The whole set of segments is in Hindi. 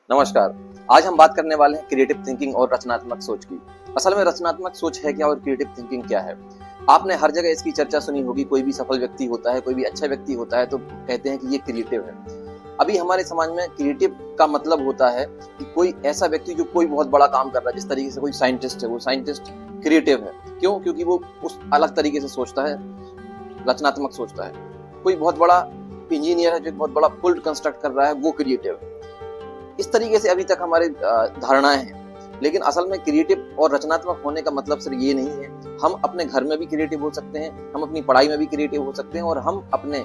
नमस्कार। आज हम बात करने वाले हैं क्रिएटिव थिंकिंग और रचनात्मक सोच की। असल में रचनात्मक सोच है क्या और क्रिएटिव थिंकिंग क्या है? आपने हर जगह इसकी चर्चा सुनी होगी। कोई भी सफल व्यक्ति होता है, कोई भी अच्छा व्यक्ति होता है तो कहते हैं कि ये क्रिएटिव है। अभी हमारे समाज में क्रिएटिव का मतलब होता है कि कोई ऐसा व्यक्ति जो कोई बहुत बड़ा काम कर रहा है। जिस तरीके से कोई साइंटिस्ट है, वो साइंटिस्ट क्रिएटिव है। क्यों? क्योंकि वो उस अलग तरीके से सोचता है, रचनात्मक सोचता है। कोई बहुत बड़ा इंजीनियर है जो बहुत बड़ा पुल कंस्ट्रक्ट कर रहा है, वो क्रिएटिव है। इस तरीके से अभी तक हमारी धारणाएं हैं। लेकिन असल में क्रिएटिव और रचनात्मक होने का मतलब सिर्फ ये नहीं है। हम अपने घर में भी क्रिएटिव हो सकते हैं, हम अपनी पढ़ाई में भी क्रिएटिव हो सकते हैं और हम अपने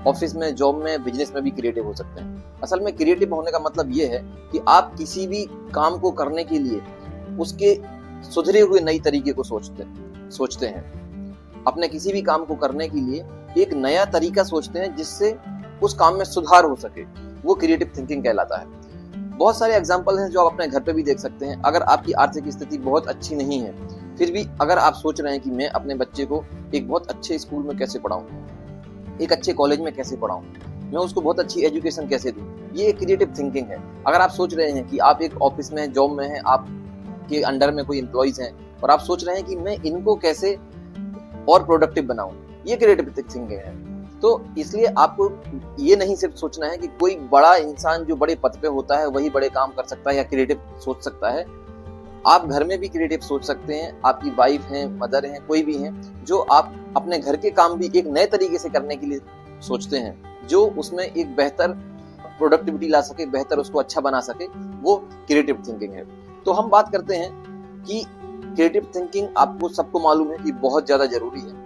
ऑफिस में, जॉब में, बिजनेस में भी क्रिएटिव हो सकते हैं। असल में क्रिएटिव होने का मतलब ये है कि आप किसी भी काम को करने के लिए उसके सुधरे हुए नई तरीके को सोचते हैं। अपने किसी भी काम को करने के लिए एक नया तरीका सोचते हैं जिससे उस काम में सुधार हो सके। वो क्रिएटिव थिंकिंग कहलाता है। बहुत सारे एग्जाम्पल हैं जो आप अपने घर पे भी देख सकते हैं। अगर आपकी आर्थिक स्थिति बहुत अच्छी नहीं है, फिर भी अगर आप सोच रहे हैं कि मैं अपने बच्चे को एक बहुत अच्छे स्कूल में कैसे पढ़ाऊं, एक अच्छे कॉलेज में कैसे पढ़ाऊं, मैं उसको बहुत अच्छी एजुकेशन कैसे दूं, ये एक क्रिएटिव थिंकिंग है। अगर आप सोच रहे हैं कि आप एक ऑफिस में, जॉब में हैं, आपके अंडर में कोई एम्प्लॉइज हैं और आप सोच रहे हैं कि मैं इनको कैसे और प्रोडक्टिव बनाऊं, ये क्रिएटिव थिंकिंग है। तो इसलिए आपको ये नहीं सिर्फ सोचना है कि कोई बड़ा इंसान जो बड़े पद पे होता है वही बड़े काम कर सकता है या क्रिएटिव सोच सकता है। आप घर में भी क्रिएटिव सोच सकते हैं। आपकी वाइफ है, मदर है, कोई भी है, जो आप अपने घर के काम भी एक नए तरीके से करने के लिए सोचते हैं, जो उसमें एक बेहतर प्रोडक्टिविटी ला सके, बेहतर उसको अच्छा बना सके, वो क्रिएटिव थिंकिंग है। तो हम बात करते हैं कि क्रिएटिव थिंकिंग आपको सबको मालूम है कि बहुत ज्यादा जरूरी है।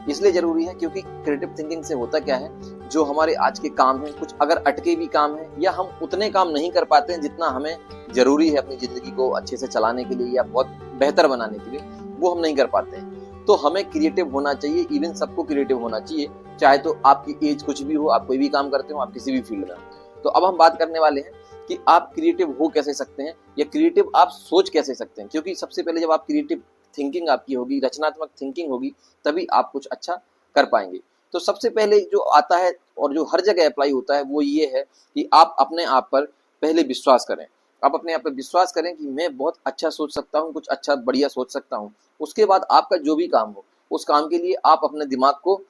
इसलिए जरूरी है क्योंकि क्रिएटिव थिंकिंग से होता क्या है, जो हमारे आज के काम हैं, कुछ अगर अटके भी काम हैं या हम उतने काम नहीं कर पाते हैं जितना हमें जरूरी है अपनी जिंदगी को अच्छे से चलाने के लिए या बहुत बेहतर बनाने के लिए, वो हम नहीं कर पाते हैं। तो हमें क्रिएटिव होना चाहिए। इवन सबको क्रिएटिव होना चाहिए, चाहे तो आपकी एज कुछ भी हो, आप कोई भी काम करते हो, आप किसी भी फील्ड में। तो अब हम बात करने वाले हैं कि आप क्रिएटिव हो कैसे सकते हैं या क्रिएटिव आप सोच कैसे सकते हैं। क्योंकि सबसे पहले जब आप क्रिएटिव थिंकिंग आपकी होगी, रचनात्मक थिंकिंग होगी, तभी आप कुछ अच्छा कर पाएंगे। तो सबसे पहले जो आता है और जो हर जगह अप्लाई होता है वो ये है कि आप अपने आप पर पहले विश्वास करें। आप अपने आप पर विश्वास करें कि मैं बहुत अच्छा सोच सकता हूँ, कुछ अच्छा बढ़िया सोच सकता हूँ। उसके बाद आपका जो भी काम हो, उस काम के लिए आप अपने दिमाग को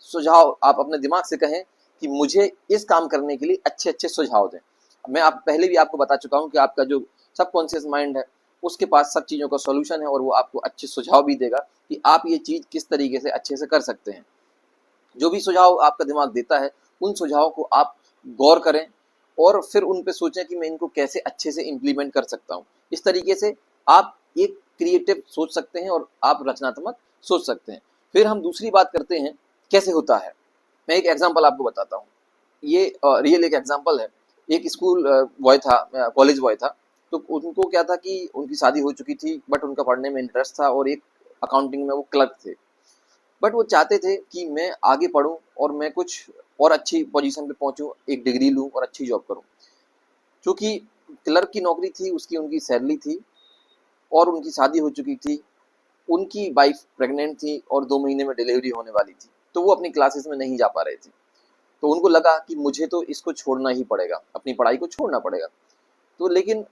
सुझाव, आप अपने दिमाग से कहें कि मुझे इस काम करने के लिए अच्छे अच्छे सुझाव दें। मैं आप पहले भी आपको बता चुका हूँ कि आपका जो सबकॉन्शियस माइंड है उसके पास सब चीज़ों का सॉल्यूशन है और वो आपको अच्छे सुझाव भी देगा कि आप ये चीज़ किस तरीके से अच्छे से कर सकते हैं। जो भी सुझाव आपका दिमाग देता है, उन सुझावों को आप गौर करें और फिर उन पे सोचें कि मैं इनको कैसे अच्छे से इम्प्लीमेंट कर सकता हूँ। इस तरीके से आप एक क्रिएटिव सोच सकते हैं और आप रचनात्मक सोच सकते हैं। फिर हम दूसरी बात करते हैं कैसे होता है। मैं एक एग्जाम्पल आपको बताता हूँ। ये रियल एक एग्जाम्पल है। एक स्कूल बॉय था, कॉलेज बॉय था। तो उनको क्या था कि उनकी शादी हो चुकी थी, बट उनका पढ़ने में इंटरेस्ट था और एक अकाउंटिंग में वो क्लर्क थे। बट वो चाहते थे कि मैं आगे पढूं और मैं कुछ और अच्छी पोजीशन पे पहुंचूं, एक डिग्री लूं और अच्छी जॉब करूं। क्योंकि क्लर्क की नौकरी थी, उसकी उनकी सैलरी थी और उनकी शादी हो चुकी थी। उनकी वाइफ प्रेग्नेंट थी और 2 महीने में डिलीवरी होने वाली थी। तो वो अपनी क्लासेस में नहीं जा पा रहे थे। तो उनको लगा कि मुझे तो इसको छोड़ना ही पड़ेगा, अपनी पढ़ाई को छोड़ना पड़ेगा। तो लेकिन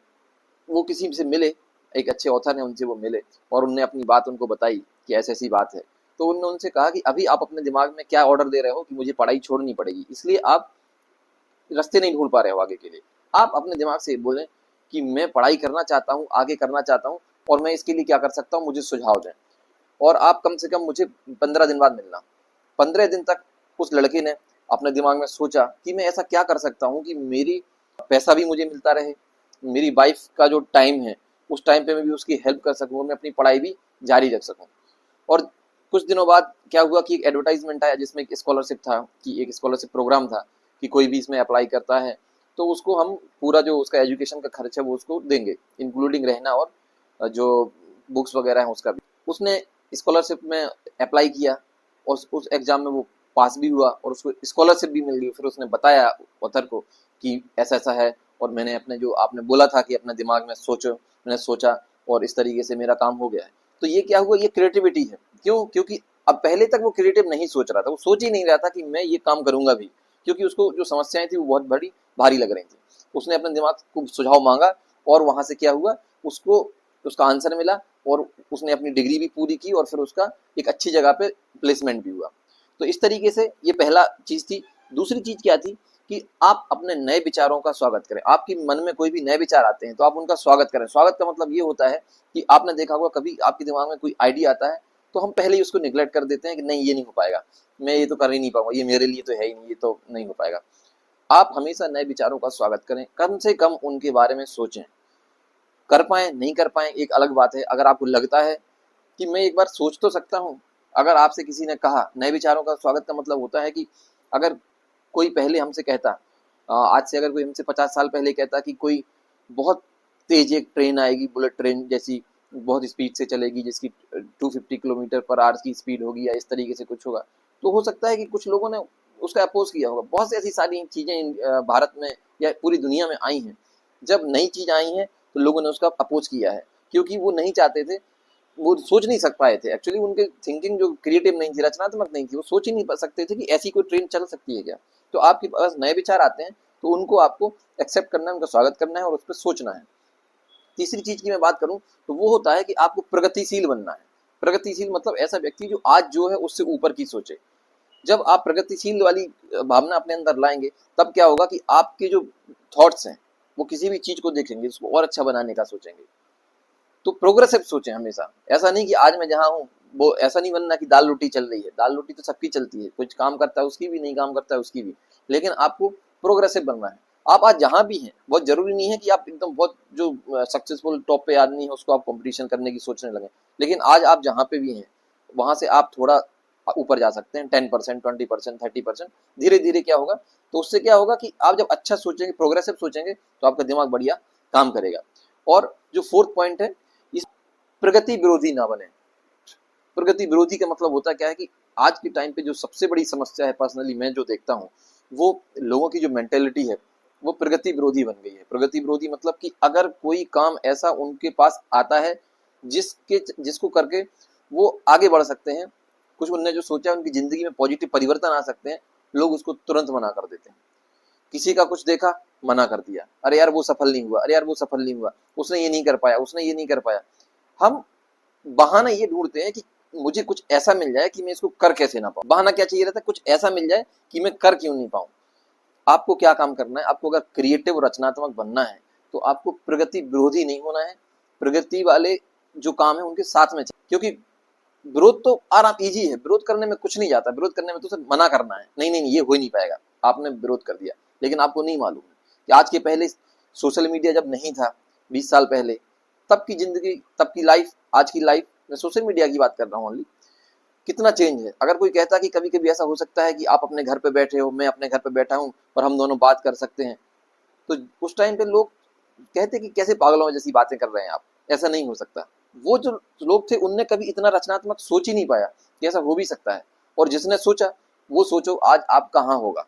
वो किसी से मिले, एक अच्छे ऑथर ने, उनसे वो मिले और उनने अपनी बात उनको बताई कि ऐसी ऐसी बात है। तो उन्होंने उनसे कहा कि अभी आप अपने दिमाग में क्या ऑर्डर दे रहे हो कि मुझे पढ़ाई छोड़नी पड़ेगी, इसलिए आप रास्ते नहीं ढूंढ पा रहे हो आगे के लिए। आप अपने दिमाग से बोलें कि मैं पढ़ाई करना चाहता हूँ, आगे करना चाहता हूँ और मैं इसके लिए क्या कर सकता हूँ, मुझे सुझाव दें। और आप कम से कम मुझे 15 दिन बाद मिलना। 15 दिन तक उस लड़के ने अपने दिमाग में सोचा कि मैं ऐसा क्या कर सकता हूँ कि मेरी पैसा भी मुझे मिलता रहे, मेरी वाइफ का जो टाइम है उस टाइम पे मैं भी उसकी हेल्प कर सकूँ, मैं अपनी पढ़ाई भी जारी रख सकूँ। और कुछ दिनों बाद क्या हुआ कि एक एडवर्टाइजमेंट आया जिसमें एक स्कॉलरशिप था, कि एक स्कॉलरशिप प्रोग्राम था कि कोई भी इसमें अप्लाई करता है तो उसको हम पूरा जो उसका एजुकेशन का खर्च है वो उसको देंगे, इंक्लूडिंग रहना और जो बुक्स वगैरह हैं उसका भी। उसने स्कॉलरशिप में अप्लाई किया और उस एग्जाम में वो पास भी हुआ और उसको स्कॉलरशिप भी मिल गई। फिर उसने बताया ऑथर को कि ऐसा ऐसा है और मैंने अपने, जो आपने बोला था कि अपने दिमाग में सोचो, मैंने सोचा और इस तरीके से मेरा काम हो गया है। तो ये क्या हुआ, ये क्रिएटिविटी है। क्यों? क्योंकि अब पहले तक वो क्रिएटिव नहीं सोच रहा था, वो सोच ही नहीं रहा था कि मैं ये काम करूंगा भी, क्योंकि उसको जो समस्याएं थी वो बहुत बड़ी भारी लग रही थी। उसने अपने दिमाग को सुझाव मांगा और वहां से क्या हुआ, उसको उसका आंसर मिला और उसने अपनी डिग्री भी पूरी की और फिर उसका एक अच्छी जगह पे प्लेसमेंट भी हुआ। तो इस तरीके से ये पहला चीज थी। दूसरी चीज क्या थी कि आप अपने नए विचारों का स्वागत करें। आपके मन में कोई भी नए विचार आते हैं तो आप उनका स्वागत करें। स्वागत का मतलब ये होता है कि आपने देखा होगा कभी आपके दिमाग में कोई आइडिया आता है तो हम पहले ही उसको निगलेक्ट कर देते हैं कि नहीं ये नहीं हो पाएगा, मैं ये तो कर ही नहीं पाऊंगा, ये मेरे लिए तो है ही नहीं, ये तो नहीं हो पाएगा। आप हमेशा नए विचारों का स्वागत करें, कम से कम उनके बारे में सोचें। कर पाए नहीं कर पाए एक अलग बात है। अगर आपको लगता है कि मैं एक बार सोच तो सकता हूँ, अगर आपसे किसी ने कहा, नए विचारों का स्वागत का मतलब होता है कि अगर कोई पहले हमसे कहता, आज से अगर कोई हमसे 50 साल पहले कहता कि कोई बहुत तेज एक ट्रेन आएगी, बुलेट ट्रेन जैसी, बहुत स्पीड से चलेगी, जिसकी 250 किलोमीटर पर आवर की स्पीड होगी या इस तरीके से कुछ होगा, तो हो सकता है कि कुछ लोगों ने उसका अपोज किया होगा। बहुत सी ऐसी सारी चीजें भारत में या पूरी दुनिया में आई हैं, जब नई चीज आई है तो लोगों ने उसका अपोज किया है, क्योंकि वो नहीं चाहते थे, वो सोच नहीं सक पाए थे। एक्चुअली उनके थिंकिंग जो क्रिएटिव नहीं थी, रचनात्मक नहीं थी, वो सोच ही नहीं सकते थे कि ऐसी कोई ट्रेन चल सकती है क्या। तो आपके पास नए विचार आते हैं तो उनको आपको एक्सेप्ट करना है, उनका स्वागत करना है और उस पर सोचना है। तीसरी चीज की मैं बात करूं तो वो होता है कि आपको प्रगतिशील बनना है। प्रगतिशील मतलब ऐसा व्यक्ति जो आज जो है उससे ऊपर की सोचे। जब आप प्रगतिशील वाली भावना अपने अंदर लाएंगे तब क्या होगा कि आपके जो थॉट्स हैं वो किसी भी चीज को देखेंगे, उसको और अच्छा बनाने का सोचेंगे। तो प्रोग्रेसिव सोचें हमेशा। ऐसा नहीं कि आज मैं जहां हूं वो ऐसा नहीं बनना कि दाल रोटी चल रही है। दाल रोटी तो सबकी चलती है, कुछ काम करता है उसकी भी, नहीं काम करता है उसकी भी, लेकिन आपको प्रोग्रेसिव बनना है। आप आज जहां भी हैं, बहुत जरूरी नहीं है कि आप एकदम बहुत जो सक्सेसफुल टॉप पे आदमी है उसको आप कंपटीशन करने की सोचने लगे, लेकिन आज आप जहां पे भी हैं वहां से आप थोड़ा ऊपर जा सकते हैं, 10%, 20%, 30%। धीरे धीरे क्या होगा, तो उससे क्या होगा कि आप जब अच्छा सोचेंगे, प्रोग्रेसिव सोचेंगे, तो आपका दिमाग बढ़िया काम करेगा। और जो फोर्थ पॉइंट है, इस प्रगति विरोधी ना बने। प्रगति विरोधी का मतलब होता क्या है कि आज के टाइम पे जो सबसे बड़ी समस्या है, पर्सनली मैं जो देखता हूँ, वो लोगों की जो मेंटेलिटी है वो प्रगति विरोधी बन गई है। प्रगति विरोधी मतलब कि अगर कोई काम ऐसा उनके पास आता है जिसको करके वो आगे बढ़ सकते हैं, कुछ उनने जो सोचा उनकी जिंदगी में पॉजिटिव परिवर्तन आ सकते हैं, लोग उसको तुरंत मना कर देते हैं। किसी का कुछ देखा, मना कर दिया, अरे यार वो सफल नहीं हुआ, अरे यार वो सफल नहीं हुआ, उसने ये नहीं कर पाया, उसने ये नहीं कर पाया। हम बहाना ये ढूंढते हैं कि मुझे कुछ ऐसा मिल जाए कि मैं इसको कर कैसे ना पाऊं। बहाना क्या चाहिए रहता है, कुछ ऐसा मिल जाए कि मैं कर क्यों नहीं पाऊं। आपको क्या काम करना है, आपको अगर क्रिएटिव और रचनात्मक बनना है तो आपको प्रगति विरोधी नहीं होना है। प्रगति वाले जो काम है उनके साथ में, क्योंकि विरोध तो आराम इजी है, विरोध करने में कुछ नहीं जाता। विरोध करने में तो सिर्फ मना करना है, नहीं नहीं ये हो ही नहीं पाएगा, आपने विरोध कर दिया। लेकिन आपको नहीं मालूम कि आज के पहले सोशल मीडिया जब नहीं था, 20 साल पहले, तब की जिंदगी, तब की लाइफ, आज की लाइफ, मैं सोशल मीडिया की बात कर रहा हूँ ओनली, कितना चेंज है। अगर कोई कहता कि कभी कभी ऐसा हो सकता है कि आप अपने घर पे बैठे हो, मैं अपने घर पे बैठा हूँ और हम दोनों बात कर सकते हैं, तो उस टाइम पे लोग कहते कि कैसे पागलों जैसी बातें कर रहे हैं आप, ऐसा नहीं हो सकता। वो जो लोग थे उनने कभी इतना रचनात्मक सोच ही नहीं पाया कि ऐसा हो भी सकता है। और जिसने सोचा, वो सोचो आज आप कहाँ होगा।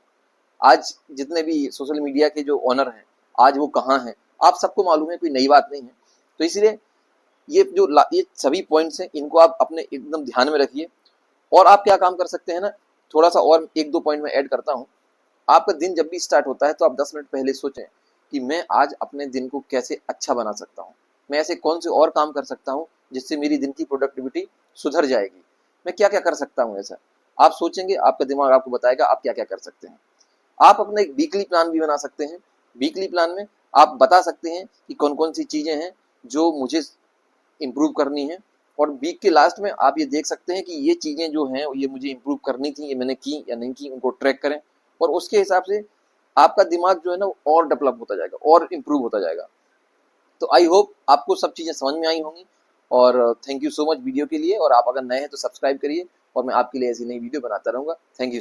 आज जितने भी सोशल मीडिया के जो ओनर हैं, आज वो कहाँ हैं, आप सबको मालूम है, कोई नई बात नहीं है। तो इसलिए ये सभी पॉइंट्स हैं, इनको आप अपने एकदम ध्यान में रखिए। और आप क्या काम कर सकते हैं ना, थोड़ा सा और एक दो पॉइंट में ऐड करता हूँ। आपका दिन जब भी स्टार्ट होता है तो आप 10 मिनट पहले सोचें कि मैं आज अपने दिन को कैसे अच्छा बना सकता हूँ, मैं ऐसे कौन से और काम कर सकता हूँ जिससे मेरी दिन की प्रोडक्टिविटी सुधर जाएगी, मैं क्या क्या कर सकता हूँ। ऐसा आप सोचेंगे, आपका दिमाग आपको बताएगा आप क्या क्या कर सकते हैं। आप अपना एक वीकली प्लान भी बना सकते हैं। वीकली प्लान में आप बता सकते हैं कि कौन कौन सी चीजें हैं जो मुझे इम्प्रूव करनी है, और वीक के लास्ट में आप ये देख सकते हैं कि ये चीजें जो हैं ये मुझे इम्प्रूव करनी थी, ये मैंने की या नहीं की, उनको ट्रैक करें। और उसके हिसाब से आपका दिमाग जो है ना और डेवलप होता जाएगा और इम्प्रूव होता जाएगा। तो आई होप आपको सब चीजें समझ में आई होंगी। और thank you so much video के लिए। और आप अगर नए हैं तो सब्सक्राइब करिए, और मैं आपके लिए ऐसी नई वीडियो बनाता रहूंगा। Thank you so much.